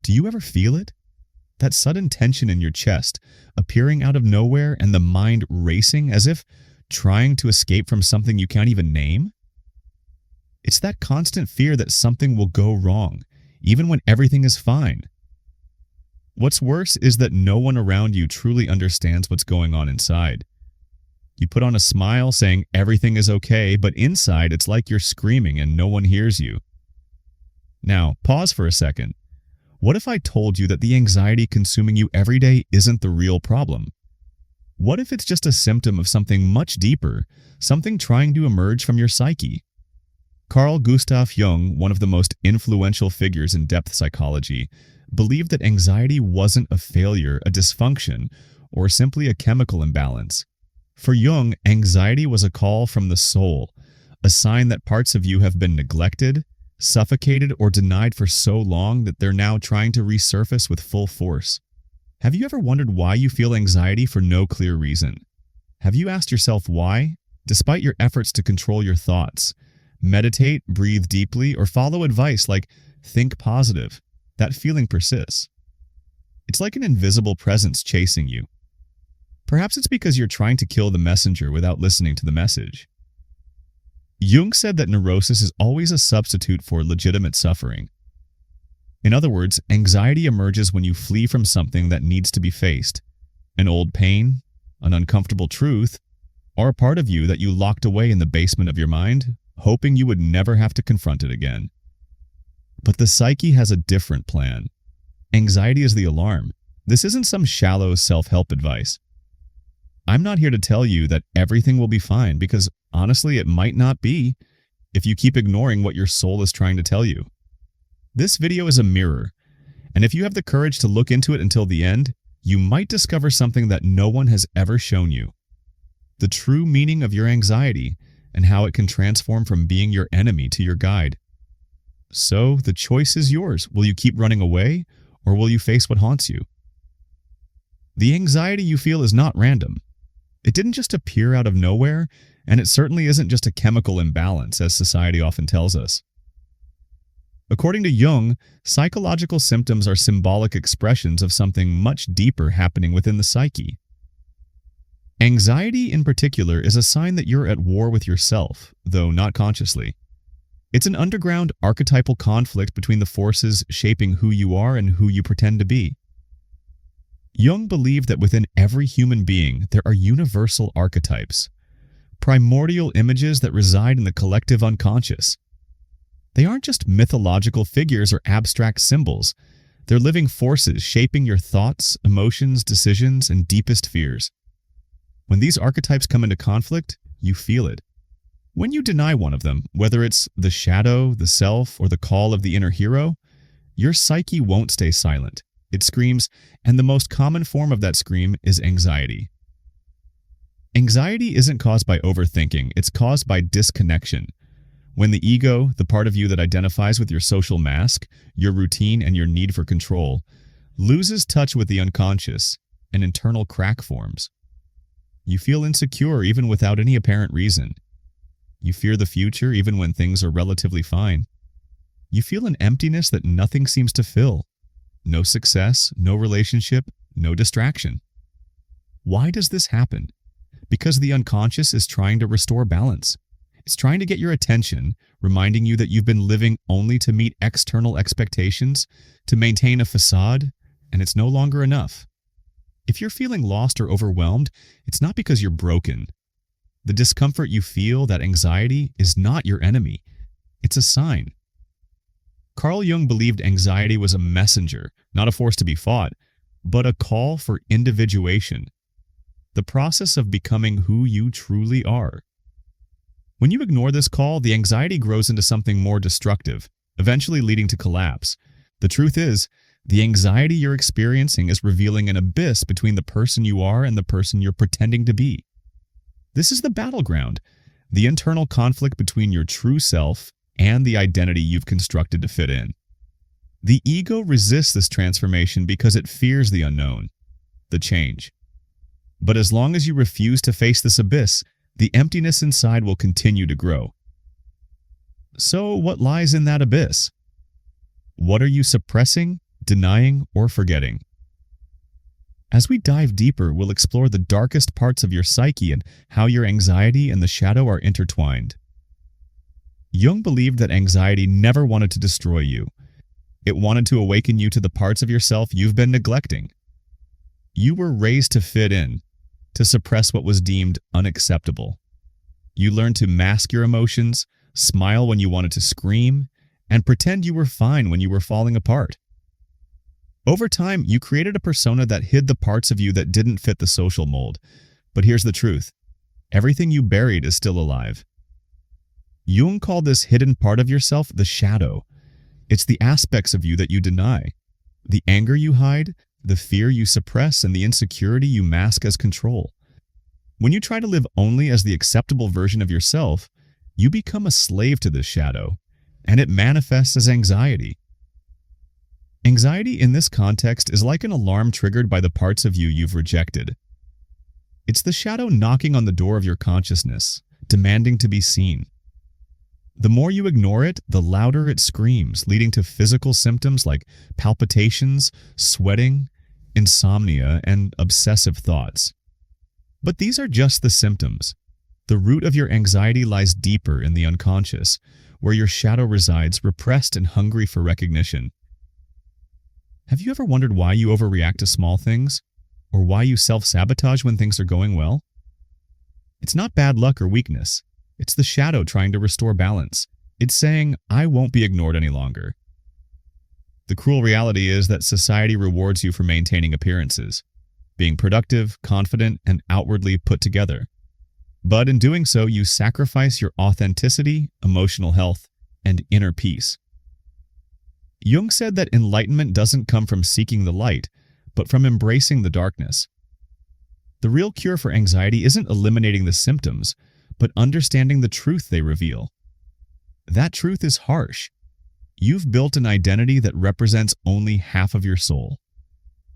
Do you ever feel it? That sudden tension in your chest, appearing out of nowhere and the mind racing as if trying to escape from something you can't even name? It's that constant fear that something will go wrong, even when everything is fine. What's worse is that no one around you truly understands what's going on inside. You put on a smile saying everything is okay, but inside it's like you're screaming and no one hears you. Now, pause for a second. What if I told you that the anxiety consuming you every day isn't the real problem? What if it's just a symptom of something much deeper, something trying to emerge from your psyche? Carl Jung, one of the most influential figures in depth psychology, believed that anxiety wasn't a failure, a dysfunction, or simply a chemical imbalance. For Jung, anxiety was a call from the soul, a sign that parts of you have been neglected, suffocated, or denied for so long that they're now trying to resurface with full force. Have you ever wondered why you feel anxiety for no clear reason? Have you asked yourself why, despite your efforts to control your thoughts, meditate, breathe deeply, or follow advice like think positive, that feeling persists? It's like an invisible presence chasing you. Perhaps it's because you're trying to kill the messenger without listening to the message. Jung said that neurosis is always a substitute for legitimate suffering. In other words, anxiety emerges when you flee from something that needs to be faced, an old pain, an uncomfortable truth, or a part of you that you locked away in the basement of your mind, hoping you would never have to confront it again. But the psyche has a different plan. Anxiety is the alarm. This isn't some shallow self-help advice. I'm not here to tell you that everything will be fine because, honestly, it might not be if you keep ignoring what your soul is trying to tell you. This video is a mirror, and if you have the courage to look into it until the end, you might discover something that no one has ever shown you. The true meaning of your anxiety and how it can transform from being your enemy to your guide. So, the choice is yours. Will you keep running away, or will you face what haunts you? The anxiety you feel is not random. It didn't just appear out of nowhere, and it certainly isn't just a chemical imbalance, as society often tells us. According to Jung, psychological symptoms are symbolic expressions of something much deeper happening within the psyche. Anxiety, in particular, is a sign that you're at war with yourself, though not consciously. It's an underground archetypal conflict between the forces shaping who you are and who you pretend to be. Jung believed that within every human being there are universal archetypes, primordial images that reside in the collective unconscious. They aren't just mythological figures or abstract symbols. They're living forces shaping your thoughts, emotions, decisions, and deepest fears. When these archetypes come into conflict, you feel it. When you deny one of them, whether it's the shadow, the self, or the call of the inner hero, your psyche won't stay silent. It screams, and the most common form of that scream is anxiety. Anxiety isn't caused by overthinking, it's caused by disconnection. When the ego, the part of you that identifies with your social mask, your routine, and your need for control, loses touch with the unconscious, an internal crack forms. You feel insecure even without any apparent reason. You fear the future even when things are relatively fine. You feel an emptiness that nothing seems to fill. No success, no relationship, no distraction. Why does this happen? Because the unconscious is trying to restore balance. It's trying to get your attention, reminding you that you've been living only to meet external expectations, to maintain a facade, and it's no longer enough. If you're feeling lost or overwhelmed, it's not because you're broken. The discomfort you feel, that anxiety, is not your enemy. It's a sign. Carl Jung believed anxiety was a messenger, not a force to be fought, but a call for individuation. The process of becoming who you truly are. When you ignore this call, the anxiety grows into something more destructive, eventually leading to collapse. The truth is, the anxiety you're experiencing is revealing an abyss between the person you are and the person you're pretending to be. This is the battleground, the internal conflict between your true self and the identity you've constructed to fit in. The ego resists this transformation because it fears the unknown, the change. But as long as you refuse to face this abyss, the emptiness inside will continue to grow. So what lies in that abyss? What are you suppressing, denying, or forgetting. As we dive deeper, we'll explore the darkest parts of your psyche and how your anxiety and the shadow are intertwined. Jung believed that anxiety never wanted to destroy you. It wanted to awaken you to the parts of yourself you've been neglecting. You were raised to fit in, to suppress what was deemed unacceptable. You learned to mask your emotions, smile when you wanted to scream, and pretend you were fine when you were falling apart. Over time, you created a persona that hid the parts of you that didn't fit the social mold. But here's the truth. Everything you buried is still alive. Jung called this hidden part of yourself the shadow. It's the aspects of you that you deny, the anger you hide, the fear you suppress, and the insecurity you mask as control. When you try to live only as the acceptable version of yourself, you become a slave to this shadow, and it manifests as anxiety. Anxiety in this context is like an alarm triggered by the parts of you you've rejected. It's the shadow knocking on the door of your consciousness, demanding to be seen. The more you ignore it, the louder it screams, leading to physical symptoms like palpitations, sweating, insomnia, and obsessive thoughts. But these are just the symptoms. The root of your anxiety lies deeper in the unconscious, where your shadow resides, repressed and hungry for recognition. Have you ever wondered why you overreact to small things? Or why you self-sabotage when things are going well? It's not bad luck or weakness. It's the shadow trying to restore balance. It's saying, I won't be ignored any longer. The cruel reality is that society rewards you for maintaining appearances, being productive, confident, and outwardly put together. But in doing so, you sacrifice your authenticity, emotional health, and inner peace. Jung said that enlightenment doesn't come from seeking the light, but from embracing the darkness. The real cure for anxiety isn't eliminating the symptoms, but understanding the truth they reveal. That truth is harsh. You've built an identity that represents only half of your soul.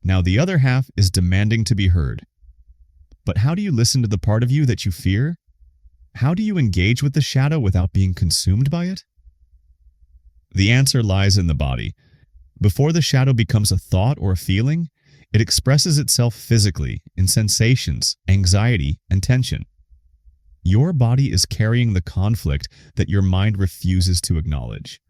Now the other half is demanding to be heard. But how do you listen to the part of you that you fear? How do you engage with the shadow without being consumed by it? The answer lies in the body. Before the shadow becomes a thought or a feeling, it expresses itself physically in sensations, anxiety, and tension. Your body is carrying the conflict that your mind refuses to acknowledge.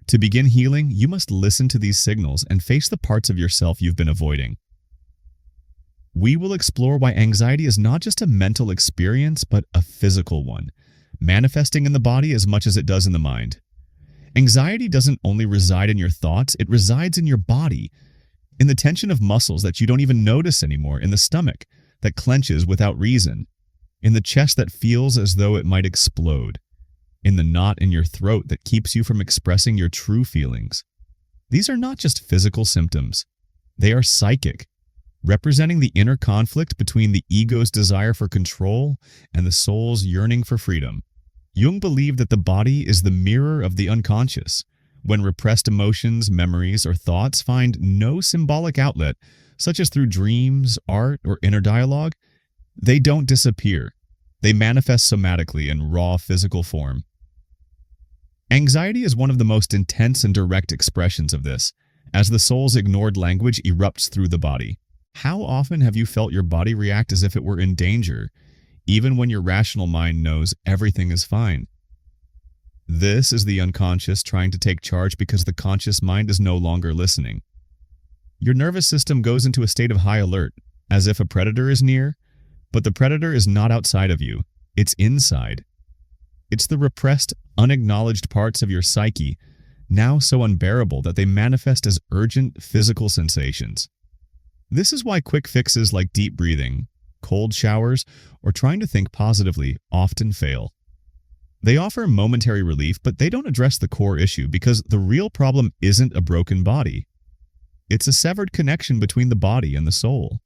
To begin healing, you must listen to these signals and face the parts of yourself you've been avoiding. We will explore why anxiety is not just a mental experience, but a physical one, manifesting in the body as much as it does in the mind. Anxiety doesn't only reside in your thoughts, it resides in your body, in the tension of muscles that you don't even notice anymore, in the stomach that clenches without reason, in the chest that feels as though it might explode, in the knot in your throat that keeps you from expressing your true feelings. These are not just physical symptoms. They are psychic, representing the inner conflict between the ego's desire for control and the soul's yearning for freedom. Jung believed that the body is the mirror of the unconscious. When repressed emotions, memories, or thoughts find no symbolic outlet, such as through dreams, art, or inner dialogue, they don't disappear. They manifest somatically in raw physical form. Anxiety is one of the most intense and direct expressions of this, as the soul's ignored language erupts through the body. How often have you felt your body react as if it were in danger, even when your rational mind knows everything is fine? This is the unconscious trying to take charge because the conscious mind is no longer listening. Your nervous system goes into a state of high alert, as if a predator is near, but the predator is not outside of you, it's inside. It's the repressed, unacknowledged parts of your psyche, now so unbearable that they manifest as urgent physical sensations. This is why quick fixes like deep breathing, cold showers, or trying to think positively often fail. They offer momentary relief, but they don't address the core issue because the real problem isn't a broken body. It's a severed connection between the body and the soul.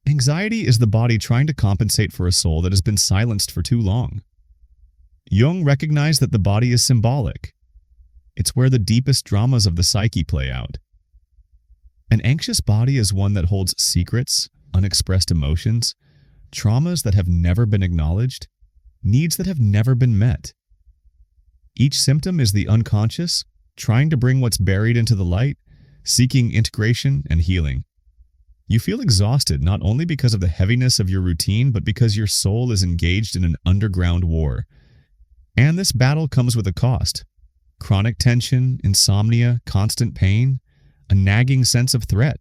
Anxiety is the body trying to compensate for a soul that has been silenced for too long. Jung recognized that the body is symbolic. It's where the deepest dramas of the psyche play out. An anxious body is one that holds secrets, unexpressed emotions, traumas that have never been acknowledged, needs that have never been met. Each symptom is the unconscious, trying to bring what's buried into the light, seeking integration and healing. You feel exhausted not only because of the heaviness of your routine, but because your soul is engaged in an underground war. And this battle comes with a cost. Chronic tension, insomnia, constant pain, a nagging sense of threat.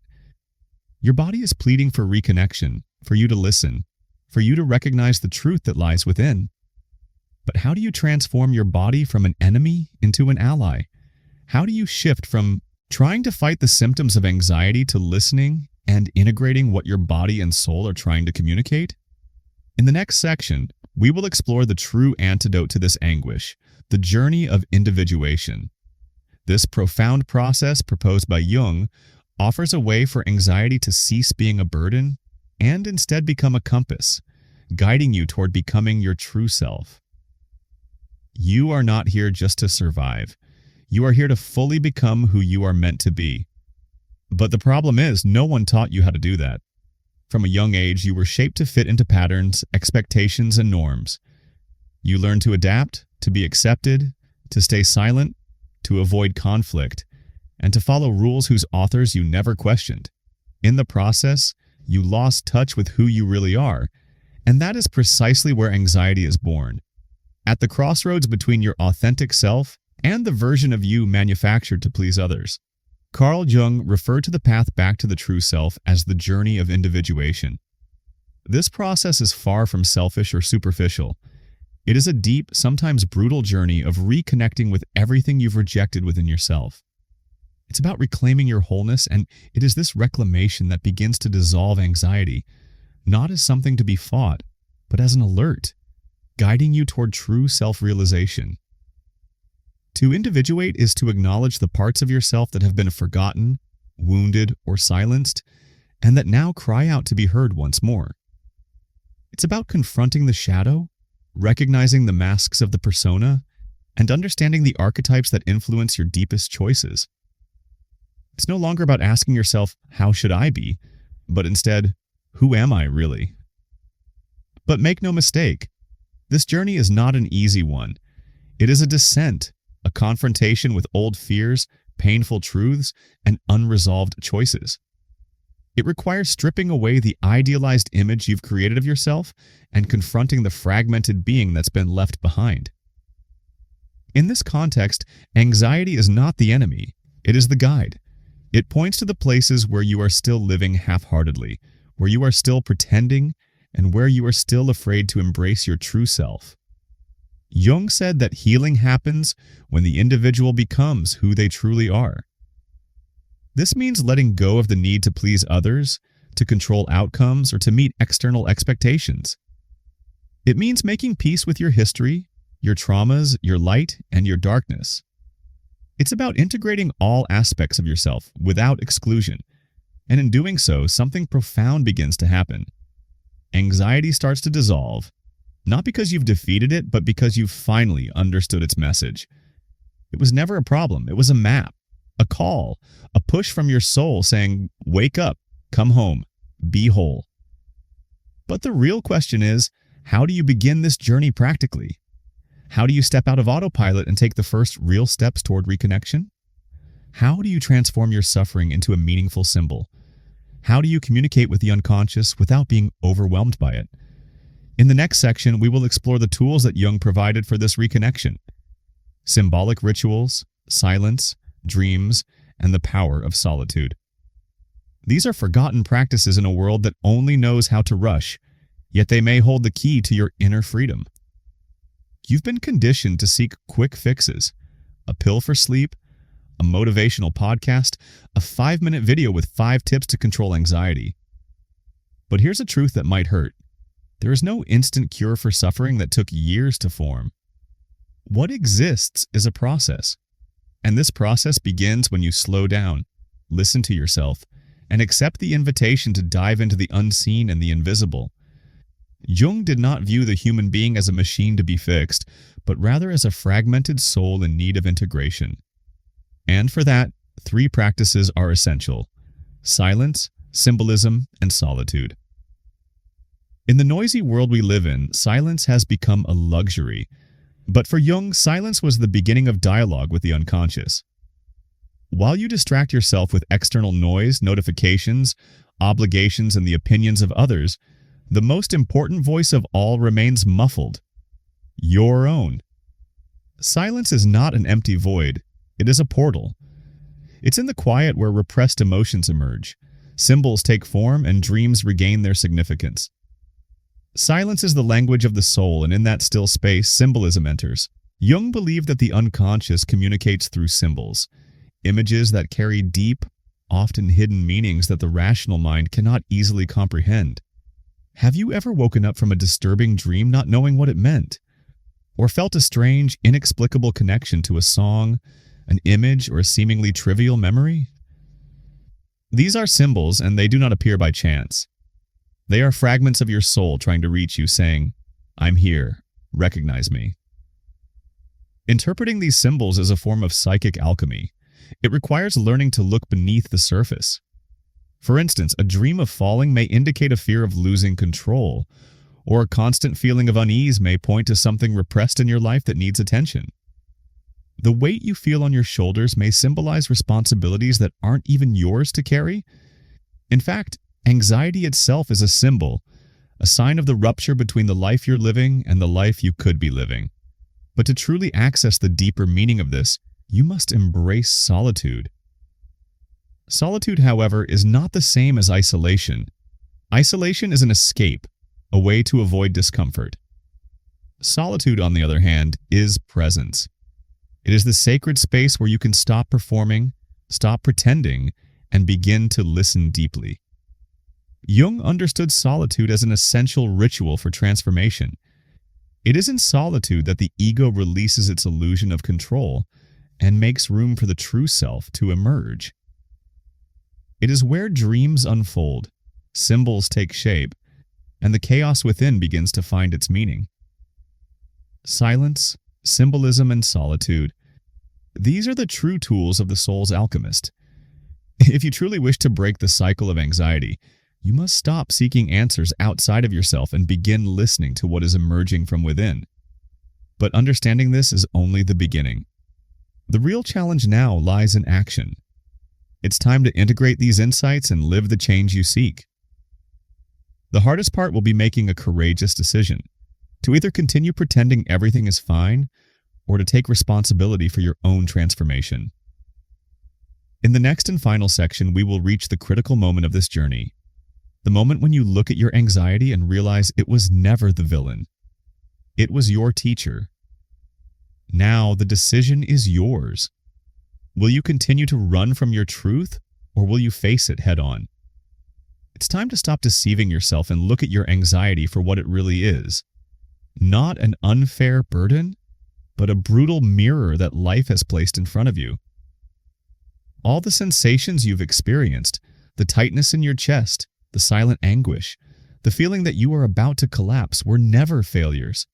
Your body is pleading for reconnection, for you to listen, for you to recognize the truth that lies within. But how do you transform your body from an enemy into an ally? How do you shift from trying to fight the symptoms of anxiety to listening and integrating what your body and soul are trying to communicate? In the next section, we will explore the true antidote to this anguish, the journey of individuation. This profound process proposed by Jung offers a way for anxiety to cease being a burden and instead become a compass, guiding you toward becoming your true self. You are not here just to survive. You are here to fully become who you are meant to be. But the problem is, no one taught you how to do that. From a young age, you were shaped to fit into patterns, expectations, and norms. You learned to adapt, to be accepted, to stay silent, to avoid conflict, and to follow rules whose authors you never questioned. In the process, you lost touch with who you really are, and that is precisely where anxiety is born. At the crossroads between your authentic self and the version of you manufactured to please others. Carl Jung referred to the path back to the true self as the journey of individuation. This process is far from selfish or superficial. It is a deep, sometimes brutal journey of reconnecting with everything you've rejected within yourself. It's about reclaiming your wholeness, and it is this reclamation that begins to dissolve anxiety, not as something to be fought, but as an alert, guiding you toward true self-realization. To individuate is to acknowledge the parts of yourself that have been forgotten, wounded, or silenced, and that now cry out to be heard once more. It's about confronting the shadow, recognizing the masks of the persona, and understanding the archetypes that influence your deepest choices. It's no longer about asking yourself, how should I be? But instead, who am I really? But make no mistake, this journey is not an easy one. It is a descent, a confrontation with old fears, painful truths, and unresolved choices. It requires stripping away the idealized image you've created of yourself and confronting the fragmented being that's been left behind. In this context, anxiety is not the enemy, it is the guide. It points to the places where you are still living half-heartedly, where you are still pretending, and where you are still afraid to embrace your true self. Jung said that healing happens when the individual becomes who they truly are. This means letting go of the need to please others, to control outcomes, or to meet external expectations. It means making peace with your history, your traumas, your light, and your darkness. It's about integrating all aspects of yourself without exclusion, and in doing so, something profound begins to happen. Anxiety starts to dissolve, not because you've defeated it, but because you've finally understood its message. It was never a problem, it was a map, a call, a push from your soul saying, wake up, come home, be whole. But the real question is, how do you begin this journey practically? How do you step out of autopilot and take the first real steps toward reconnection? How do you transform your suffering into a meaningful symbol? How do you communicate with the unconscious without being overwhelmed by it? In the next section, we will explore the tools that Jung provided for this reconnection: symbolic rituals, silence, dreams, and the power of solitude. These are forgotten practices in a world that only knows how to rush, yet they may hold the key to your inner freedom. You've been conditioned to seek quick fixes: a pill for sleep, a motivational podcast, a 5-minute video with 5 tips to control anxiety. But here's a truth that might hurt. There is no instant cure for suffering that took years to form. What exists is a process. And this process begins when you slow down, listen to yourself, and accept the invitation to dive into the unseen and the invisible. Jung did not view the human being as a machine to be fixed, but rather as a fragmented soul in need of integration. And for that, 3 practices are essential: silence, symbolism, and solitude. In the noisy world we live in, silence has become a luxury. But for Jung, silence was the beginning of dialogue with the unconscious. While you distract yourself with external noise, notifications, obligations, and the opinions of others, the most important voice of all remains muffled: your own. Silence is not an empty void. It is a portal. It's in the quiet where repressed emotions emerge, symbols take form, and dreams regain their significance. Silence is the language of the soul, and in that still space, symbolism enters. Jung believed that the unconscious communicates through symbols, images that carry deep, often hidden meanings that the rational mind cannot easily comprehend. Have you ever woken up from a disturbing dream not knowing what it meant? Or felt a strange, inexplicable connection to a song, an image, or a seemingly trivial memory? These are symbols, and they do not appear by chance. They are fragments of your soul trying to reach you, saying, "I'm here, recognize me." Interpreting these symbols is a form of psychic alchemy. It requires learning to look beneath the surface. For instance, a dream of falling may indicate a fear of losing control, or a constant feeling of unease may point to something repressed in your life that needs attention. The weight you feel on your shoulders may symbolize responsibilities that aren't even yours to carry. In fact, anxiety itself is a symbol, a sign of the rupture between the life you're living and the life you could be living. But to truly access the deeper meaning of this, you must embrace solitude. Solitude, however, is not the same as isolation. Isolation is an escape, a way to avoid discomfort. Solitude, on the other hand, is presence. It is the sacred space where you can stop performing, stop pretending, and begin to listen deeply. Jung understood solitude as an essential ritual for transformation. It is in solitude that the ego releases its illusion of control and makes room for the true self to emerge. It is where dreams unfold, symbols take shape, and the chaos within begins to find its meaning. Silence, symbolism, and solitude. These are the true tools of the soul's alchemist. If you truly wish to break the cycle of anxiety, you must stop seeking answers outside of yourself and begin listening to what is emerging from within. But understanding this is only the beginning. The real challenge now lies in action. It's time to integrate these insights and live the change you seek. The hardest part will be making a courageous decision, to either continue pretending everything is fine or to take responsibility for your own transformation. In the next and final section, we will reach the critical moment of this journey, the moment when you look at your anxiety and realize it was never the villain. It was your teacher. Now the decision is yours. Will you continue to run from your truth, or will you face it head-on? It's time to stop deceiving yourself and look at your anxiety for what it really is. Not an unfair burden, but a brutal mirror that life has placed in front of you. All the sensations you've experienced, the tightness in your chest, the silent anguish, the feeling that you are about to collapse, were never failures.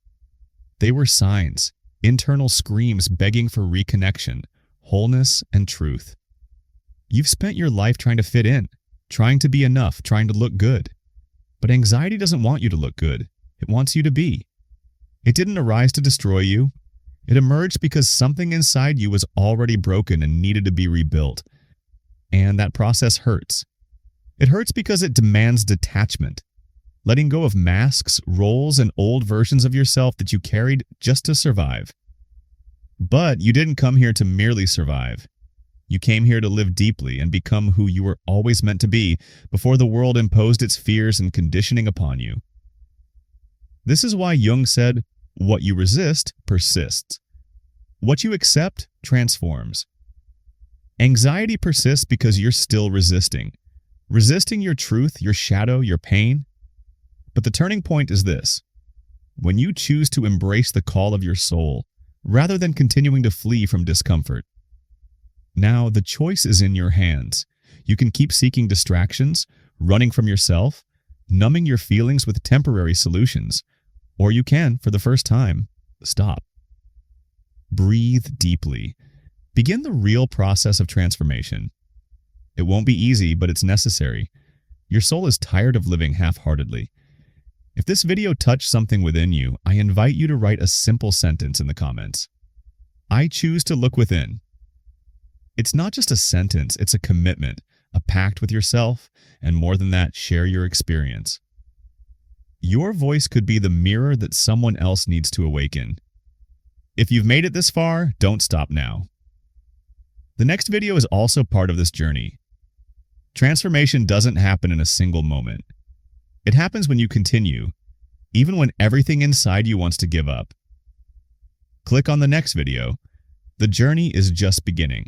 They were signs, internal screams begging for reconnection, wholeness, and truth. You've spent your life trying to fit in, trying to be enough, trying to look good. But anxiety doesn't want you to look good. It wants you to be. It didn't arise to destroy you. It emerged because something inside you was already broken and needed to be rebuilt. And that process hurts. It hurts because it demands detachment, letting go of masks, roles, and old versions of yourself that you carried just to survive. But you didn't come here to merely survive. You came here to live deeply and become who you were always meant to be before the world imposed its fears and conditioning upon you. This is why Jung said, "What you resist persists. What you accept transforms." Anxiety persists because you're still resisting your truth, your shadow, your pain. But the turning point is this: when you choose to embrace the call of your soul, rather than continuing to flee from discomfort. Now, the choice is in your hands. You can keep seeking distractions, running from yourself, numbing your feelings with temporary solutions, or you can, for the first time, stop. Breathe deeply. Begin the real process of transformation. It won't be easy, but it's necessary. Your soul is tired of living half-heartedly. If this video touched something within you, I invite you to write a simple sentence in the comments. I choose to look within. It's not just a sentence, it's a commitment, a pact with yourself, and more than that, share your experience. Your voice could be the mirror that someone else needs to awaken. If you've made it this far, don't stop now. The next video is also part of this journey. Transformation doesn't happen in a single moment. It happens when you continue, even when everything inside you wants to give up. Click on the next video. The journey is just beginning.